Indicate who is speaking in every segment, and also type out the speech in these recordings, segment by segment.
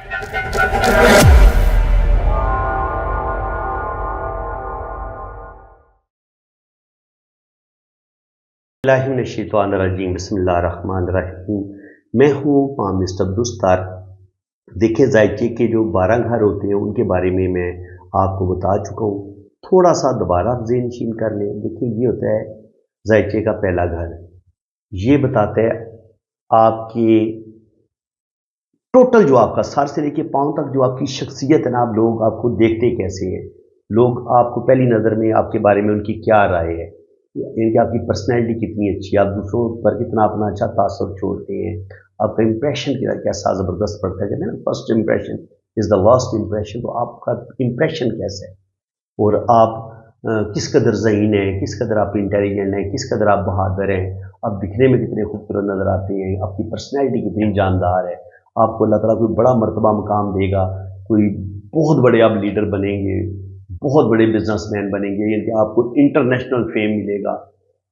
Speaker 1: बिस्मिल्लाहिर्रहमानिर्रहीम, बिस्मिल्लाहिर्रहमानिर्रहीम। मैं हूँ मिस्टर अब्दुस्तार। देखिए, जायके के जो 12 घर होते हैं उनके बारे में मैं आपको बता चुका हूँ। थोड़ा सा दोबारा आप ज़हन-नशीन कर लें। देखिए, ये होता है जायके का पहला घर। ये बताता है आपके टोटल जो आपका सर से लेके पाँव तक जो आपकी शख्सियत है ना, आप लोग आपको देखते कैसे हैं, लोग आपको पहली नज़र में आपके बारे में उनकी क्या राय है, यानी कि आपकी पर्सनैलिटी कितनी अच्छी है, आप दूसरों पर कितना अपना अच्छा तासुर छोड़ते हैं, आपका इंप्रेशन कैसा ज़बरदस्त पड़ता है। कहते हैं ना, first impression is the worst impression. तो आपका इंप्रेशन कैसा है और आप किस कदर ज़हीन है, किस कदर आप इंटेलिजेंट हैं, किस कदर आप बहादुर हैं, आप दिखने में कितने खूबसूरत नज़र आते हैं, आपकी पर्सनैलिटी कितनी जानदार है, आपको अल्लाह ताला कोई बड़ा मर्तबा मुकाम देगा, कोई बहुत बड़े आप लीडर बनेंगे, बहुत बड़े बिजनेसमैन बनेंगे, यानी कि आपको इंटरनेशनल फेम मिलेगा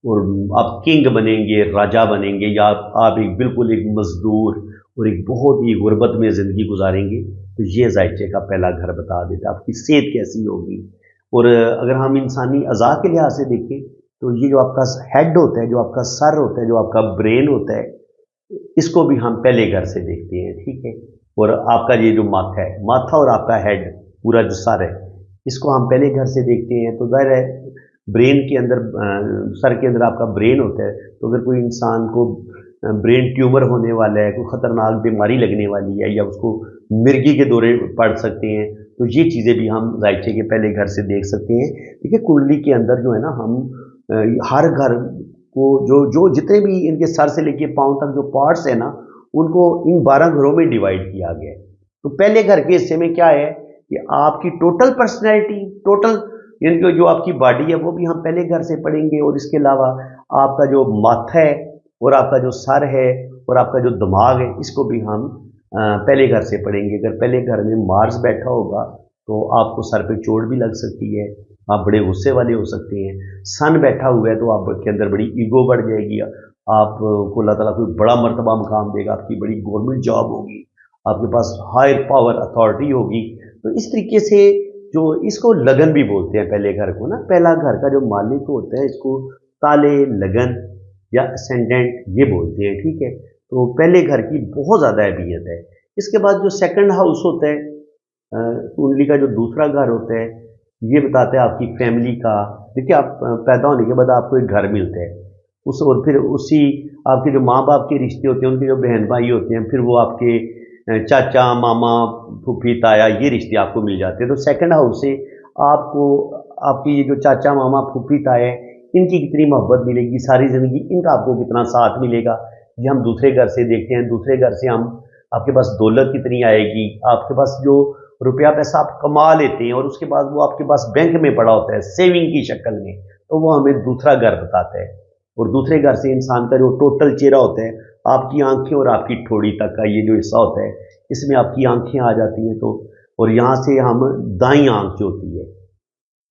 Speaker 1: और आप किंग बनेंगे, राजा बनेंगे, या आप एक बिल्कुल एक मजदूर और एक बहुत ही गुर्बत में ज़िंदगी गुजारेंगे। तो ये जायके का पहला घर बता देता है आपकी सेहत कैसी होगी। और अगर हम इंसानी अज़ा के लिहाज से देखें तो ये जो आपका हेड होता है, जो आपका सर होता है, जो आपका ब्रेन होता है, इसको भी हम पहले घर से देखते हैं, ठीक है। और आपका ये जो माथा और आपका हेड, पूरा जो सर है, इसको हम पहले घर से देखते हैं। तो ज़ाहिर है ब्रेन के अंदर सर के अंदर आपका ब्रेन होता है। तो अगर कोई इंसान को ब्रेन ट्यूमर होने वाला है, कोई ख़तरनाक बीमारी लगने वाली है, या उसको मिर्गी के दौरे पड़ सकते हैं, तो ये चीज़ें भी हम जायके के पहले घर से देख सकते हैं। देखिए, कुंडली के अंदर जो है ना, हम हर घर को जो जो जितने भी इनके सर से लेके पाँव तक जो पार्ट्स है ना, उनको इन 12 घरों में डिवाइड किया गया है। तो पहले घर के हिस्से में क्या है कि आपकी टोटल पर्सनैलिटी, टोटल यानी कि जो आपकी बॉडी है, वो भी हम पहले घर से पढ़ेंगे। और इसके अलावा आपका जो माथा है और आपका जो सर है और आपका जो दिमाग है, इसको भी हम पहले घर से पढ़ेंगे। अगर पहले घर में मार्स बैठा होगा तो आपको सर पे चोट भी लग सकती है, आप बड़े गुस्से वाले हो सकते हैं। सन बैठा हुआ है तो आपके अंदर बड़ी ईगो बढ़ जाएगी, आपको अल्लाह ताला कोई बड़ा मर्तबा मुकाम देगा, आपकी बड़ी गवर्नमेंट जॉब होगी, आपके पास हायर पावर अथॉरिटी होगी। तो इस तरीके से जो इसको लगन भी बोलते हैं पहले घर को ना, पहला घर का जो मालिक होता है इसको ताले लगन या असेंडेंट ये बोलते हैं, ठीक है। तो पहले घर की बहुत ज़्यादा अहमियत है। इसके बाद जो सेकंड हाउस होता है, कुंडली का जो दूसरा घर होता है, ये बताता है आपकी फैमिली का। देखिए, आप पैदा होने के बाद आपको एक घर मिलता है, उस और फिर उसी आपके जो माँ बाप के रिश्ते होते हैं, उनके जो बहन भाई होते हैं, फिर वो आपके चाचा मामा फूफी ताया, ये रिश्ते आपको मिल जाते हैं। तो सेकंड हाउस से आपको आपकी ये जो चाचा मामा फूफी ताया है, इनकी कितनी मोहब्बत मिलेगी सारी ज़िंदगी, इनका आपको कितना साथ मिलेगा, ये हम दूसरे घर से देखते हैं। दूसरे घर से हम आपके पास दौलत कितनी आएगी, आपके पास जो रुपया पैसा आप कमा लेते हैं और उसके बाद वो आपके पास बैंक में पड़ा होता है सेविंग की शक्ल में, तो वो हमें दूसरा घर बताता है। और दूसरे घर से इंसान का जो टोटल चेहरा होता है, आपकी आंखें और आपकी ठोड़ी तक का ये जो हिस्सा होता है, इसमें आपकी आंखें आ जाती हैं। तो और यहाँ से हम दाईं आंख जो होती है,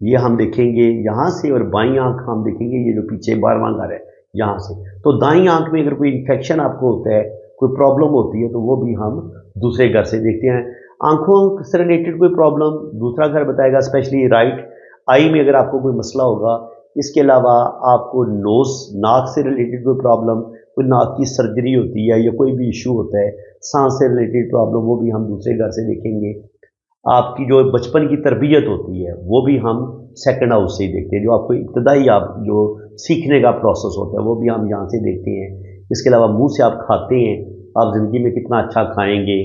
Speaker 1: ये हम देखेंगे यहाँ से, और बाईं आंख हम देखेंगे ये जो पीछे 12वां घर है यहाँ से। तो दाईं आंख में अगर कोई इन्फेक्शन आपको होता है, कोई प्रॉब्लम होती है, तो वो भी हम दूसरे घर से देखते हैं। आंखों से रिलेटेड कोई प्रॉब्लम दूसरा घर बताएगा, स्पेशली राइट आई में अगर आपको कोई मसला होगा। इसके अलावा आपको नोज़ नाक से रिलेटेड कोई प्रॉब्लम, कोई नाक की सर्जरी होती है, या कोई भी इशू होता है सांस से रिलेटेड प्रॉब्लम, वो भी हम दूसरे घर से देखेंगे। आपकी जो बचपन की तरबियत होती है, वो भी हम सेकंड हाउस से ही देखते हैं। जो आपको इब्तदाई आप जो सीखने का प्रोसेस होता है, वो भी हम यहाँ से देखते हैं। इसके अलावा मुंह से आप खाते हैं, आप ज़िंदगी में कितना अच्छा खाएंगे,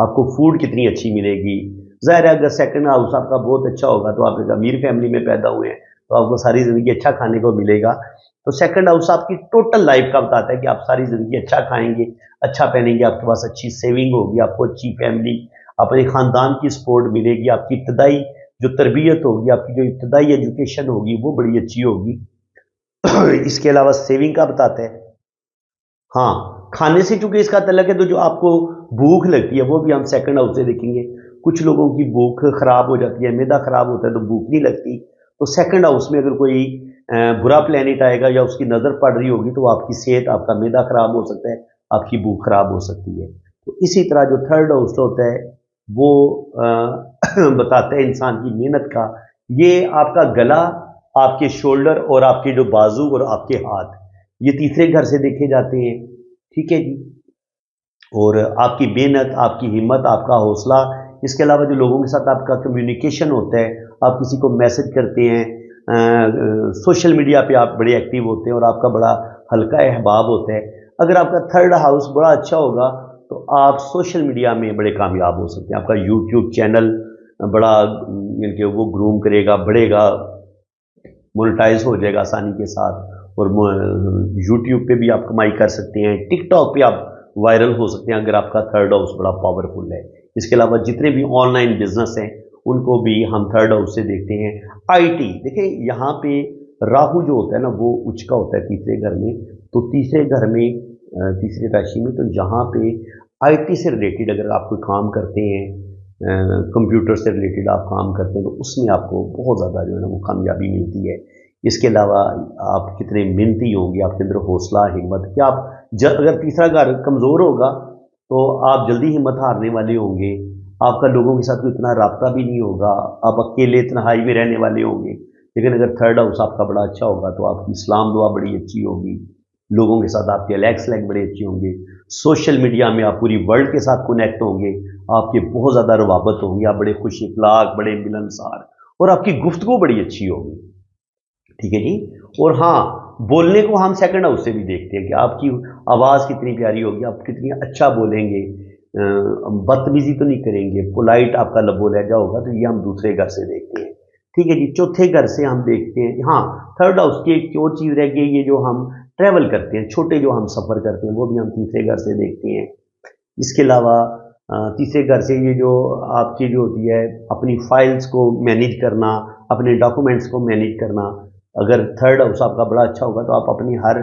Speaker 1: आपको फूड कितनी अच्छी मिलेगी। ज़ाहिर है, अगर सेकंड हाउस आपका बहुत अच्छा होगा, तो आप एक अमीर फैमिली में पैदा हुए हैं, तो आपको सारी ज़िंदगी अच्छा खाने को मिलेगा। तो सेकंड हाउस आपकी टोटल लाइफ का बताता है कि आप सारी ज़िंदगी अच्छा खाएंगे, अच्छा पहनेंगे, आपके पास अच्छी सेविंग होगी, आपको अच्छी फैमिली, अपने ख़ानदान की सपोर्ट मिलेगी, आपकी इब्तदाई जो तरबियत होगी, आपकी जो इब्तदाई एजुकेशन होगी, वो बड़ी अच्छी होगी। इसके अलावा सेविंग का बताता है। हाँ, खाने से चूंकि इसका तल्लुक है, तो जो आपको भूख लगती है वो भी हम सेकंड हाउस से देखेंगे। कुछ लोगों की भूख खराब हो जाती है, मैदा खराब होता है, तो भूख नहीं लगती। तो सेकंड हाउस में अगर कोई बुरा प्लैनेट आएगा या उसकी नज़र पड़ रही होगी, तो आपकी सेहत, आपका मैदा खराब हो सकता है, आपकी भूख खराब हो सकती है। तो इसी तरह जो थर्ड हाउस होता है, وہ بتاتا ہے انسان کی محنت کا. یہ آپ کا گلا، آپ کے شولڈر اور آپ کے جو بازو اور آپ کے ہاتھ، یہ تیسرے گھر سے دیکھے جاتے ہیں. ٹھیک ہے جی. اور آپ کی محنت، آپ کی ہمت، آپ کا حوصلہ، اس کے علاوہ جو لوگوں کے ساتھ آپ کا کمیونیکیشن ہوتا ہے، آپ کسی کو میسج کرتے ہیں، سوشل میڈیا پہ آپ بڑے ایکٹیو ہوتے ہیں اور آپ کا بڑا ہلکا احباب ہوتا ہے. اگر آپ کا تھرڈ ہاؤس بڑا اچھا ہوگا تو آپ سوشل میڈیا میں بڑے کامیاب ہو سکتے ہیں. آپ کا یوٹیوب چینل بڑا یعنی کہ وہ گروم کرے گا، بڑھے گا، مونیٹائز ہو جائے گا آسانی کے ساتھ. اور یوٹیوب پہ بھی آپ کمائی کر سکتے ہیں، ٹک ٹاک پہ آپ وائرل ہو سکتے ہیں اگر آپ کا تھرڈ ہاؤس بڑا پاورفل ہے. اس کے علاوہ جتنے بھی آن لائن بزنس ہیں ان کو بھی ہم تھرڈ ہاؤس سے دیکھتے ہیں. آئی ٹی دیکھیں، یہاں پہ راہو جو ہوتا ہے نا وہ اچ کا ہوتا ہے تیسرے گھر میں. تو تیسرے گھر میں، تیسری راشی میں، تو جہاں پہ آئی ٹی سے ریلیٹڈ اگر آپ کوئی کام کرتے ہیں، کمپیوٹر سے ریلیٹڈ آپ کام کرتے ہیں، تو اس میں آپ کو بہت زیادہ جو ہے نا وہ کامیابی ملتی ہے. اس کے علاوہ آپ کتنے محنتی ہوں گے، آپ کے اندر حوصلہ، ہمت، کہ آپ اگر تیسرا گھر کمزور ہوگا تو آپ جلدی ہمت ہارنے والے ہوں گے. آپ کا لوگوں کے ساتھ کوئی اتنا رابطہ بھی نہیں ہوگا، آپ اکیلے تنہائی میں رہنے والے ہوں گے. لیکن اگر تھرڈ ہاؤس آپ کا بڑا اچھا ہوگا تو آپ کی اسلام دعا بڑی اچھی ہوگی، لوگوں کے ساتھ آپ کے الیکس لیک بڑے اچھے ہوں گے، سوشل میڈیا میں آپ پوری ورلڈ کے ساتھ کنیکٹ ہوں گے، آپ کے بہت زیادہ روابط ہوں گی، آپ بڑے خوش اخلاق، بڑے ملنسار، اور آپ کی گفتگو بڑی اچھی ہوگی. ٹھیک ہے جی. اور ہاں، بولنے کو ہم سیکنڈ ہاؤس سے بھی دیکھتے ہیں کہ آپ کی آواز کتنی پیاری ہوگی، آپ کتنی اچھا بولیں گے، بدتمیزی تو نہیں کریں گے، پولائٹ آپ کا لب و لہجہ ہوگا. تو یہ ہم دوسرے گھر سے دیکھتے ہیں. ٹھیک ہے جی. چوتھے گھر سے ہم دیکھتے ہیں، ہاں تھرڈ ہاؤس کی ایک اور چیز رہ گئی، یہ جو ہم ٹریول کرتے ہیں، چھوٹے جو ہم سفر کرتے ہیں، وہ بھی ہم تیسرے گھر سے دیکھتے ہیں. اس کے علاوہ تیسرے گھر سے یہ جو آپ کی جو ہوتی ہے اپنی فائلز کو مینیج کرنا، اپنے ڈاکومنٹس کو مینیج کرنا. اگر تھرڈ ہاؤس آپ کا بڑا اچھا ہوگا تو آپ اپنی ہر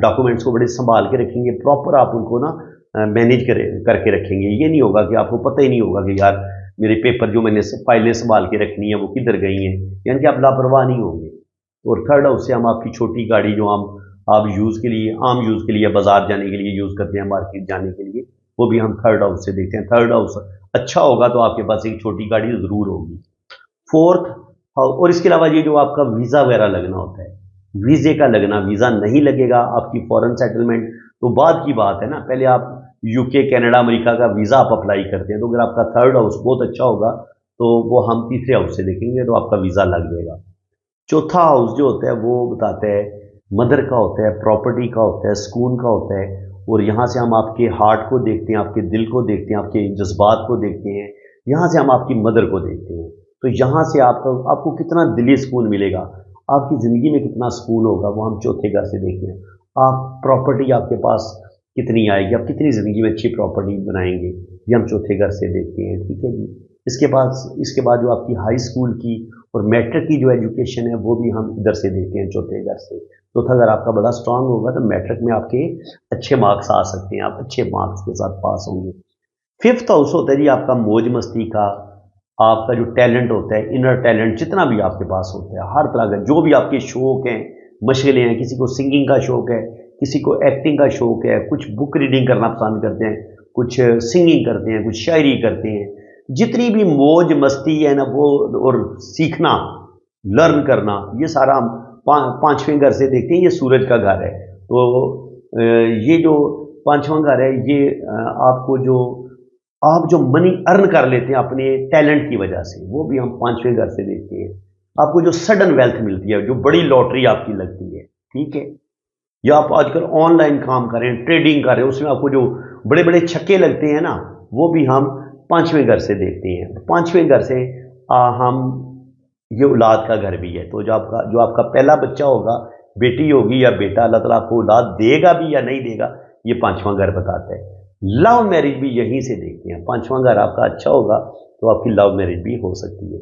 Speaker 1: ڈاکومنٹس کو بڑے سنبھال کے رکھیں گے، پراپر آپ ان کو نا مینیج کر کے رکھیں گے. یہ نہیں ہوگا کہ آپ کو پتہ ہی نہیں ہوگا کہ یار میرے پیپر جو میں نے فائلیں سنبھال کے رکھنی ہیں وہ کدھر گئی ہیں، یعنی کہ آپ لاپرواہ نہیں ہوں گے. اور تھرڈ ہاؤس سے ہم آپ کی چھوٹی گاڑی جو آپ یوز کے لیے، عام یوز کے لیے، بازار جانے کے لیے یوز کرتے ہیں، مارکیٹ جانے کے لیے، وہ بھی ہم تھرڈ ہاؤس سے دیکھتے ہیں. تھرڈ ہاؤس اچھا ہوگا تو آپ کے پاس ایک چھوٹی گاڑی ضرور ہوگی. فورتھ، اور اس کے علاوہ یہ جو آپ کا ویزا وغیرہ لگنا ہوتا ہے، ویزے کا لگنا، ویزا نہیں لگے گا آپ کی فورن سیٹلمنٹ تو بعد کی بات ہے نا. پہلے آپ یو کے، کینیڈا، امریکہ کا ویزا آپ اپلائی کرتے ہیں، تو اگر آپ کا تھرڈ ہاؤس بہت اچھا ہوگا تو وہ ہم تیسرے ہاؤس سے دیکھیں گے تو آپ کا ویزا لگ جائے گا. چوتھا ہاؤس جو ہوتا ہے وہ بتاتا ہے مدر کا ہوتا ہے، پراپرٹی کا ہوتا ہے، سکون کا ہوتا ہے. اور یہاں سے ہم آپ کے ہارٹ کو دیکھتے ہیں، آپ کے دل کو دیکھتے ہیں، آپ کے جذبات کو دیکھتے ہیں. یہاں سے ہم آپ کی مدر کو دیکھتے ہیں. تو یہاں سے آپ کو کتنا دلی سکون ملے گا، آپ کی زندگی میں کتنا سکون ہوگا، وہ ہم چوتھے گھر سے دیکھتے ہیں. آپ پراپرٹی آپ کے پاس کتنی آئے گی، آپ کتنی زندگی میں اچھی پراپرٹی بنائیں گے، یہ ہم چوتھے گھر سے دیکھتے ہیں. ٹھیک ہے جی. اس کے بعد جو آپ کی ہائی اسکول کی اور میٹرک کی جو ایجوکیشن ہے وہ بھی ہم ادھر سے دیکھتے ہیں، چوتھے گھر سے. چوتھا اگر آپ کا بڑا اسٹرانگ ہوگا تو میٹرک میں آپ کے اچھے مارکس آ سکتے ہیں، آپ اچھے مارکس کے ساتھ پاس ہوں گے. ففتھ ہاؤس ہوتا ہے جی آپ کا موج مستی کا، آپ کا جو ٹیلنٹ ہوتا ہے، انر ٹیلنٹ جتنا بھی آپ کے پاس ہوتا ہے، ہر طرح کا جو بھی آپ کے شوق ہیں، مشغلیں ہیں. کسی کو سنگنگ کا شوق ہے، کسی کو ایکٹنگ کا شوق ہے، کچھ بک ریڈنگ کرنا پسند کرتے ہیں، کچھ سنگنگ کرتے ہیں، کچھ شاعری کرتے ہیں. جتنی بھی موج مستی ہے نا وہ، اور سیکھنا، لرن کرنا، یہ سارا ہم پانچویں گھر سے دیکھتے ہیں. یہ سورج کا گھر ہے. تو یہ جو پانچواں گھر ہے یہ آپ جو منی ارن کر لیتے ہیں اپنے ٹیلنٹ کی وجہ سے، وہ بھی ہم پانچویں گھر سے دیکھتے ہیں. آپ کو جو سڈن ویلتھ ملتی ہے، جو بڑی لاٹری آپ کی لگتی ہے، ٹھیک ہے، یا آپ آج کل آن لائن کام کر رہے ہیں، ٹریڈنگ کر رہے ہیں، اس میں آپ کو جو بڑے بڑے چھکے لگتے ہیں نا، وہ بھی ہم پانچویں گھر سے دیکھتے ہیں. پانچویں گھر سے ہم یہ اولاد کا گھر بھی ہے. تو جو آپ کا پہلا بچہ ہوگا، بیٹی ہوگی یا بیٹا، اللہ تعالیٰ آپ کو اولاد دے گا بھی یا نہیں دے گا، یہ پانچواں گھر بتاتا ہے. لو میرج بھی یہیں سے دیکھتے ہیں. پانچواں گھر آپ کا اچھا ہوگا تو آپ کی لو میرج بھی ہو سکتی ہے.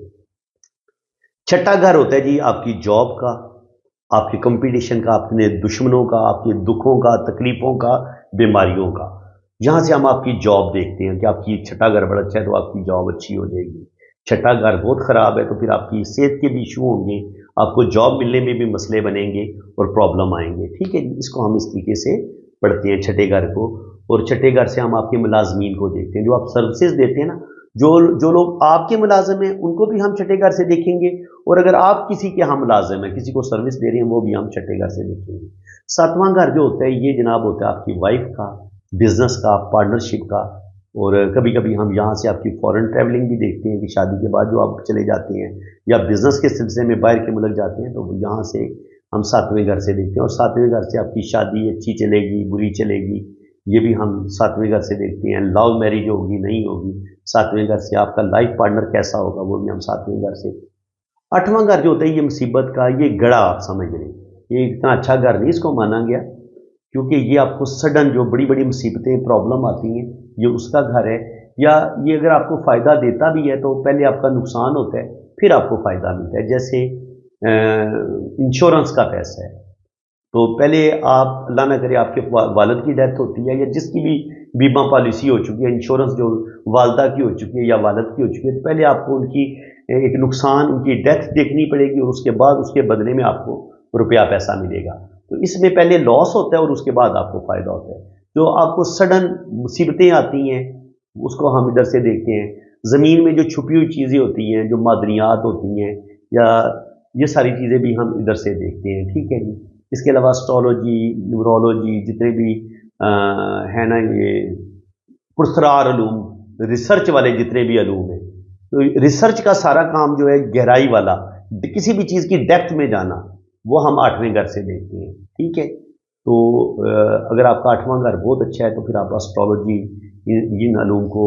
Speaker 1: چھٹا گھر ہوتا ہے جی آپ کی جاب کا، آپ کے کمپٹیشن کا، اپنے دشمنوں کا، آپ کے دکھوں کا، تکلیفوں کا، بیماریوں کا. یہاں سے ہم آپ کی جاب دیکھتے ہیں کہ آپ کی چھٹا گھر بڑا اچھا ہے تو آپ کی جاب اچھی ہو جائے گی. چھٹا گھر بہت خراب ہے تو پھر آپ کی صحت کے بھی ایشو ہوں گے، آپ کو جاب ملنے میں بھی مسئلے بنیں گے اور پرابلم آئیں گے. ٹھیک ہے جی. اس کو ہم اس طریقے سے پڑھتے ہیں چھٹے گھر کو. اور چھٹے گھر سے ہم آپ کے ملازمین کو دیکھتے ہیں، جو آپ سروسز دیتے ہیں نا، जो लोग आपके मुलाजिम हैं उनको भी हम छठे घर से देखेंगे, और अगर आप किसी के यहाँ मुलाजिम हैं, किसी को सर्विस दे रहे हैं, वो भी हम छठे घर से देखेंगे। सातवां घर जो होता है ये जनाब होता है आपकी वाइफ का, बिजनेस का, पार्टनरशिप का, और कभी कभी हम यहाँ से आपकी फॉरेन ट्रैवलिंग भी देखते हैं कि शादी के बाद जो आप चले जाते हैं या बिजनेस के सिलसिले में बाहर के मुल्क जाते हैं, तो यहाँ से हम सातवें घर से देखते हैं। और सातवें घर से आपकी शादी अच्छी चलेगी, बुरी चलेगी, ये भी हम सातवें घर से देखते हैं। लव मैरिज होगी, नहीं होगी, सातवें घर से। आपका लाइफ पार्टनर कैसा होगा, वो भी हम सातवें घर से। आठवां घर जो होता है ये मुसीबत का, ये गड़ा आप समझ लें, ये इतना अच्छा घर नहीं इसको माना गया, क्योंकि ये आपको सडन जो बड़ी बड़ी मुसीबतें प्रॉब्लम आती हैं ये उसका घर है। या ये अगर आपको फ़ायदा देता भी है तो पहले आपका नुकसान होता है, फिर आपको फ़ायदा मिलता है। जैसे इंश्योरेंस का पैसा है, तो पहले आप अल्लाह ना करे आपके वालिद की डेथ होती है, या जिसकी भी बीमा पॉलिसी हो चुकी है, इंश्योरेंस जो वालदा की हो चुकी है या वालिद की हो चुकी है, तो पहले आपको उनकी एक नुकसान, उनकी डेथ देखनी पड़ेगी, और उसके बाद उसके बदले में आपको रुपया पैसा मिलेगा। तो इसमें पहले लॉस होता है और उसके बाद आपको फ़ायदा होता है। जो आपको सडन मुसीबतें आती हैं उसको हम इधर से देखते हैं। ज़मीन में जो छुपी हुई चीज़ें होती हैं, जो मादनियात होती हैं, या ये सारी चीज़ें भी हम इधर से देखते हैं, ठीक है जी। इसके अलावा एस्ट्रोलॉजी, न्यूमरोलॉजी, जितने भी है ना ये पुरस्कार अलूम, रिसर्च वाले जितने भी अलूम हैं, तो रिसर्च का सारा काम जो है गहराई वाला, किसी भी चीज़ की डेप्थ में जाना, वो हम आठवें घर से देखते हैं, ठीक है। तो अगर आपका आठवां घर बहुत अच्छा है तो फिर आप एस्ट्रोलॉजी, इन अलूम को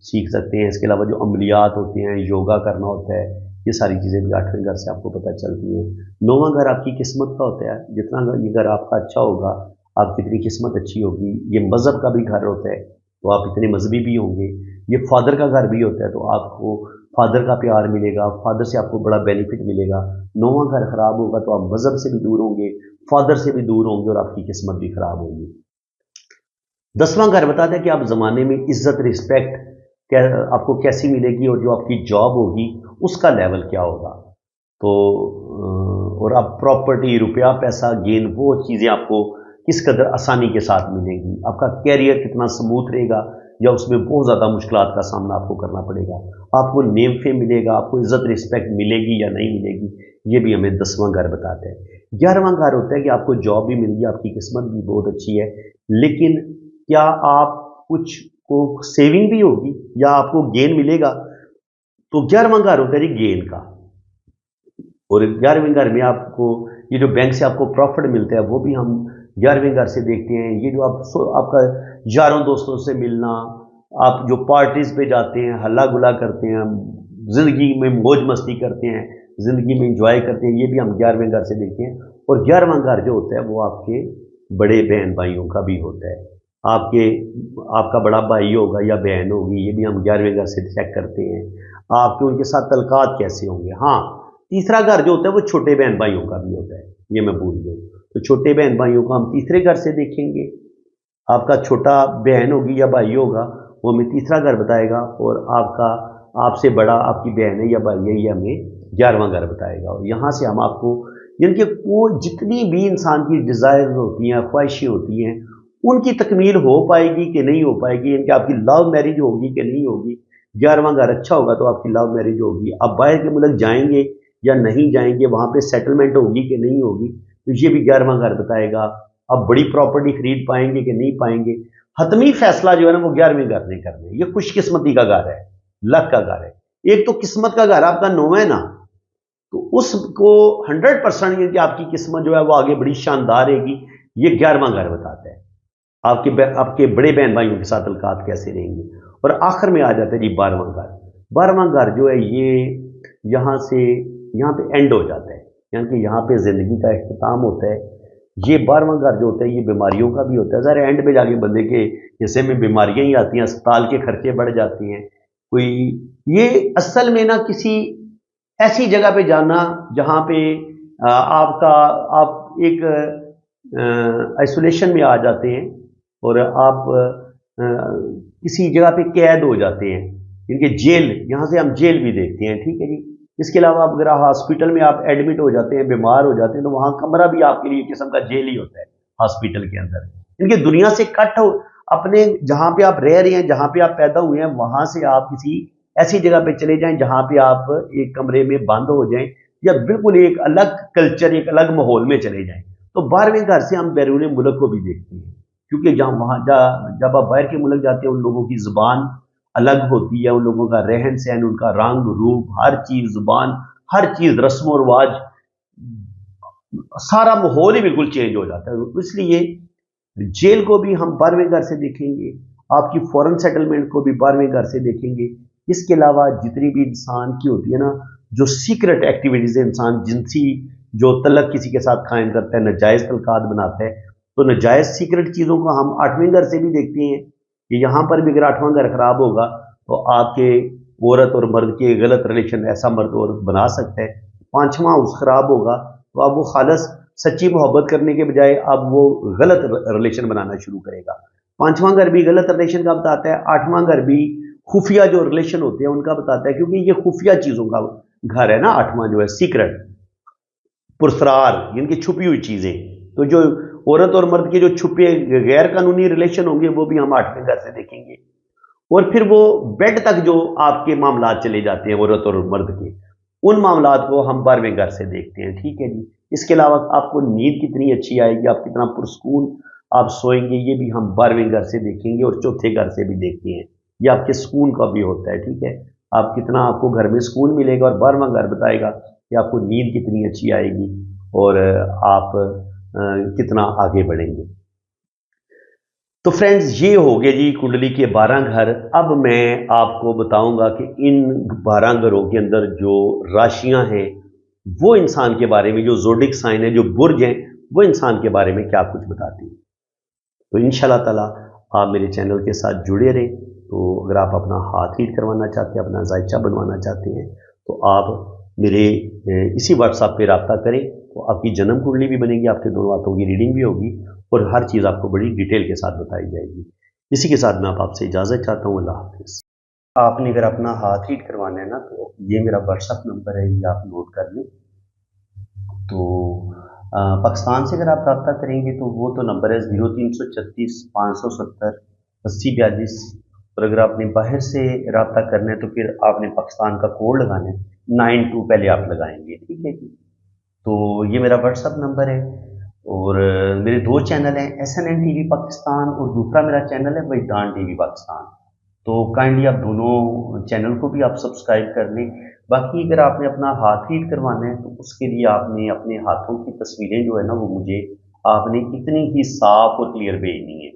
Speaker 1: सीख सकते हैं। इसके अलावा जो अमलियात होते हैं, योगा करना होता है, ये सारी चीज़ें भी आठवें घर से आपको पता चलती हैं। नौवां घर आपकी किस्मत का होता है, जितना ये घर आपका अच्छा होगा आप कितनी किस्मत अच्छी होगी। ये मज़हब का भी घर होता है, तो आप इतने मजहबी भी होंगे। ये फादर का घर भी होता है, तो आपको फादर का प्यार मिलेगा, फादर से आपको बड़ा बेनिफिट मिलेगा। नौवां घर ख़राब होगा तो आप मज़हब से भी दूर होंगे, फादर से भी दूर होंगे, और आपकी किस्मत भी ख़राब होगी। 10वां घर बताता है कि आप ज़माने में इज़्ज़त, रिस्पेक्ट आपको कैसी मिलेगी, और जो आपकी जॉब होगी उसका लेवल क्या होगा। तो और आप प्रॉपर्टी, रुपया, पैसा, गेन, वो चीज़ें आपको किस कदर आसानी के साथ मिलेंगी। आपका कैरियर कितना स्मूथ रहेगा, या उसमें बहुत ज़्यादा मुश्किलात का सामना आपको करना पड़ेगा। आपको नेम फेम मिलेगा, आपको इज़्ज़त रिस्पेक्ट मिलेगी या नहीं मिलेगी, ये भी हमें 10वां घर बताता है। 11वां घर होता है कि आपको जॉब भी मिल गई, आपकी किस्मत भी बहुत अच्छी है, लेकिन क्या आप कुछ को सेविंग भी होगी या आपको गेन मिलेगा। तो 11वां घर होता है जी गेन का, और 11वें घर में आपको ये जो बैंक से आपको प्रॉफिट मिलता है वो भी हम 11वें घर से देखते हैं। ये जो आपका यारों दोस्तों से मिलना, आप जो पार्टीज पे जाते हैं, हल्ला गुला करते हैं, जिंदगी में मौज मस्ती करते हैं, जिंदगी में इंजॉय करते हैं, ये भी हम 11वें घर से देखते हैं। और 11वां घर जो होता है वो आपके बड़े बहन भाइयों का भी होता है। आपका बड़ा भाई होगा या बहन होगी, ये भी हम 11वें घर से चेक करते हैं। आपके उनके साथ तलकात कैसे होंगे। हाँ, तीसरा घर जो होता है वो छोटे बहन भाइयों का भी होता है, ये मैं भूल गया। तो छोटे बहन भाइयों को हम तीसरे घर से देखेंगे। आपका छोटा बहन होगी या भाई होगा, वो हमें तीसरा घर बताएगा, और आपसे बड़ा आपकी बहन है या भाई है, ये हमें 11वां घर बताएगा। और यहाँ से हम आपको यानी कि वो जितनी भी इंसान की डिज़ायर होती हैं, ख्वाहिशें होती हैं, उनकी तकमील हो पाएगी कि नहीं हो पाएगी, यानी कि आपकी लव मैरिज होगी कि नहीं होगी। 11वां घर अच्छा होगा तो आपकी लव मैरिज होगी। आप बाहर के मुल्क जाएंगे या नहीं जाएंगे, वहाँ पे सेटलमेंट होगी कि नहीं होगी, तो ये भी 11वां घर बताएगा। आप बड़ी प्रॉपर्टी खरीद पाएंगे कि नहीं पाएंगे। हतमी फैसला जो है ना वो 11वें घर ने करना है। ये खुशकिस्मती का घर है, लक का घर है। एक तो किस्मत का घर आपका 9 है ना, तो उसको 100% कि आपकी किस्मत जो है वो आगे बड़ी शानदार रहेगी, ये 11वां घर बताता है। आपके बड़े बहन भाइयों के साथ अलकात कैसे रहेंगे। और आखिर में आ जाता है जी 12वां घर। 12वां घर जो है ये यहाँ पे एंड हो जाता है, यानी कि यहाँ पे ज़िंदगी का इख्तिताम होता है। ये 12वां घर जो होता है ये बीमारियों का भी होता है। ज़रा एंड पे जाके बंदे के हिस्से में बीमारियाँ ही आती हैं, अस्पताल के खर्चे बढ़ जाते हैं। कोई ये असल में ना किसी ऐसी जगह पे जाना जहाँ पे आप एक आइसोलेशन में आ जाते हैं, और आप किसी जगह पे कैद हो जाते हैं, इनके जेल, यहाँ से हम जेल भी देखते हैं, ठीक है जी। इसके अलावा अगर हॉस्पिटल में आप एडमिट हो जाते हैं, बीमार हो जाते हैं, तो वहाँ कमरा भी आपके लिए किस्म का जेल ही होता है हॉस्पिटल के अंदर। इनके दुनिया से कट हो, अपने जहाँ पे आप रह रहे हैं, जहाँ पे आप पैदा हुए हैं, वहाँ से आप किसी ऐसी जगह पे चले जाएं जहां पे आप एक कमरे में बंद हो जाएं या बिल्कुल एक अलग कल्चर, एक अलग माहौल में चले जाएं। तो 12वें घर से हम बैरून मुल्क को भी देखते हैं, क्योंकि जहाँ वहाँ जब आप बाहर के मुल्क जाते हैं, उन लोगों की ज़ुबान अलग होती है, उन लोगों का रहन सहन, उनका रंग रूप, हर चीज़, ज़ुबान, हर चीज़, रस्म और रिवाज, सारा माहौल ही बिल्कुल चेंज हो जाता है। तो इसलिए जेल को भी हम 12वें घर से देखेंगे, आपकी फॉरेन सेटलमेंट को भी 12वें घर से देखेंगे। इसके अलावा जितनी भी इंसान की होती है ना, जो सीक्रेट एक्टिविटीज़ है, इंसान जिनसी जो तलक किसी के साथ कायम करता है, नाजायज़ तल्कात बनाता है, तो नाजायज़ सीक्रेट चीज़ों को हम 8वें घर से भी देखते हैं कि यहाँ पर भी अगर 8वां घर खराब होगा तो आपके औरत और मर्द के गलत रिलेशन ऐसा मर्द औरत बना सकता है। 5वां हाउस खराब होगा तो अब वो खालस सच्ची मोहब्बत करने के बजाय अब वो गलत रिलेशन बनाना शुरू करेगा। 5वां घर भी गलत रिलेशन का बताता है, 8वां घर भी खुफिया जो रिलेशन होते हैं उनका बताता है, क्योंकि ये खुफिया चीज़ों का घर है ना। 8वां जो है सीक्रेट, पुरस्रार, इनकी छुपी हुई चीज़ें। तो जो औरत और मर्द के जो छुपे गैर कानूनी रिलेशन होंगे वो भी हम 8वें घर से देखेंगे। और फिर वो बेड तक जो आपके मामलात चले जाते हैं औरत और मर्द के, उन मामलात को हम 12वें घर से देखते हैं। ठीक है जी। इसके अलावा आपको नींद कितनी अच्छी आएगी, आप कितना पुरस्कून आप सोएंगे, ये भी हम 12वें घर से देखेंगे और चौथे घर से भी देखते हैं। ये आपके सुकून का भी होता है। ठीक है, आप कितना, आपको घर में सुकून मिलेगा, और 12वां घर बताएगा कि आपको नींद कितनी अच्छी आएगी और आप कितना आगे बढ़ेंगे। तो फ्रेंड्स, ये हो गए जी कुंडली के 12 घर। अब मैं आपको बताऊंगा कि इन 12 घरों के अंदर जो राशियां हैं वो इंसान के बारे में, जो ज़ोडिक साइन है, जो बुर्ज हैं, वो इंसान के बारे में क्या कुछ बताती हैं। तो इंशाल्लाह ताला आप मेरे चैनल के साथ जुड़े रहें। तो अगर आप अपना हाथ रीड करवाना चाहते हैं, अपना जायचा बनवाना चाहते हैं, तो आप मेरे इसी व्हाट्सएप पे रब्ता करें। तो आपकी जन्म कुंडली भी बनेगी, आपके दोनों हाथों की रीडिंग भी होगी और हर चीज़ आपको बड़ी डिटेल के साथ बताई जाएगी। इसी के साथ मैं आपसे इजाज़त चाहता हूँ। अल्लाह हाफिज़। आपने अगर अपना हाथ रीड करवाना है ना, तो ये मेरा व्हाट्सएप नंबर है, ये आप नोट कर लें। तो पाकिस्तान से अगर आप रब्ता करेंगे तो वो तो नंबर है 0336 570 8042। और अगर आपने बाहर से रब्ता करना है तो फिर आपने पाकिस्तान का कोड लगाना है, 92 पहले आप लगाएंगे। ठीक है जी। तो ये मेरा व्हाट्सअप नंबर है। और मेरे 2 चैनल हैं, SNN TV पाकिस्तान, और दूसरा मेरा चैनल है वजदान TV पाकिस्तान। तो काइंडली आप दोनों चैनल को भी आप सब्सक्राइब कर लें। बाकी अगर आपने अपना हाथ रीड करवाना है तो उसके लिए आपने अपने हाथों की तस्वीरें जो है ना, वो मुझे आपने इतनी ही साफ और क्लियर भेजनी है।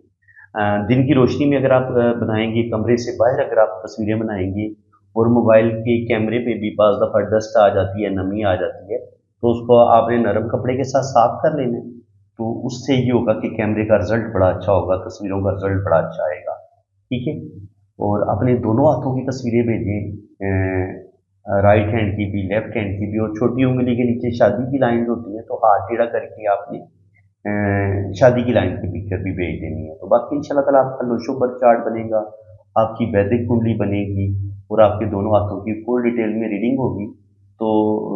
Speaker 1: दिन की रोशनी में अगर आप बनाएंगे, कमरे से बाहर अगर आप तस्वीरें बनाएंगे और मोबाइल के कैमरे पे भी बाज़ दफ़ा डस्ट आ जाती है, नमी आ जाती है, तो उसको आपने नरम कपड़े के साथ साफ कर लेना है। तो उससे ये होगा कि कैमरे का रिजल्ट बड़ा अच्छा होगा, तस्वीरों का रिजल्ट बड़ा अच्छा आएगा। ठीक है। और अपने दोनों हाथों की तस्वीरें भेजें, राइट हैंड की भी, लेफ्ट हैंड की भी, और छोटी उंगली के नीचे शादी की लाइन होती है, तो हाथ टेढ़ा करके आपने शादी की लाइन की पिक्चर भी भेज देनी है। तो बाकी इंशाल्लाह ताला आपका लोशो बर्थ चार्ट बनेगा, आपकी वैदिक कुंडली बनेगी और आपके दोनों हाथों की फुल डिटेल में रीडिंग होगी। तो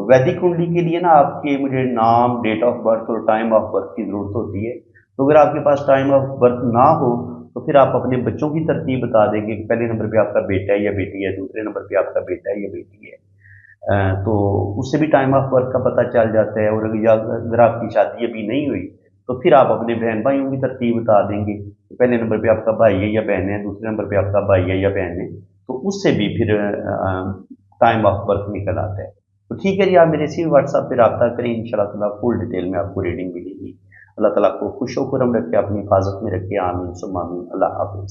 Speaker 1: वैदिक कुंडली के लिए ना आपके मुझे नाम, डेट ऑफ बर्थ और टाइम ऑफ बर्थ की ज़रूरत होती है। तो अगर आपके पास टाइम ऑफ बर्थ ना हो तो फिर आप अपने बच्चों की तरतीब बता देंगे कि पहले नंबर पे आपका बेटा है या बेटी है, दूसरे नंबर पे आपका बेटा है या बेटी है। तो उससे भी टाइम ऑफ बर्थ का पता चल जाता है। और अगर आपकी शादी अभी नहीं हुई तो फिर आप अपने बहन भाइयों की तरतीब बता देंगे, तो पहले नंबर पे आपका भाई है या बहन है, दूसरे नंबर पे आपका भाई है या बहन है, तो उससे भी फिर टाइम ऑफ बर्थ निकल आता है। तो ठीक है जी, आप मेरे इसी व्हाट्सएप पे रब्ता करें, इंशाल्लाह ताला फुल डिटेल में आपको रीडिंग मिलेगी। अल्लाह ताला आपको खुश व खुर्रम रखे, अपनी हिफाजत में रखे। आमीन सुम्मा आमीन। अल्लाह हाफ़िज़।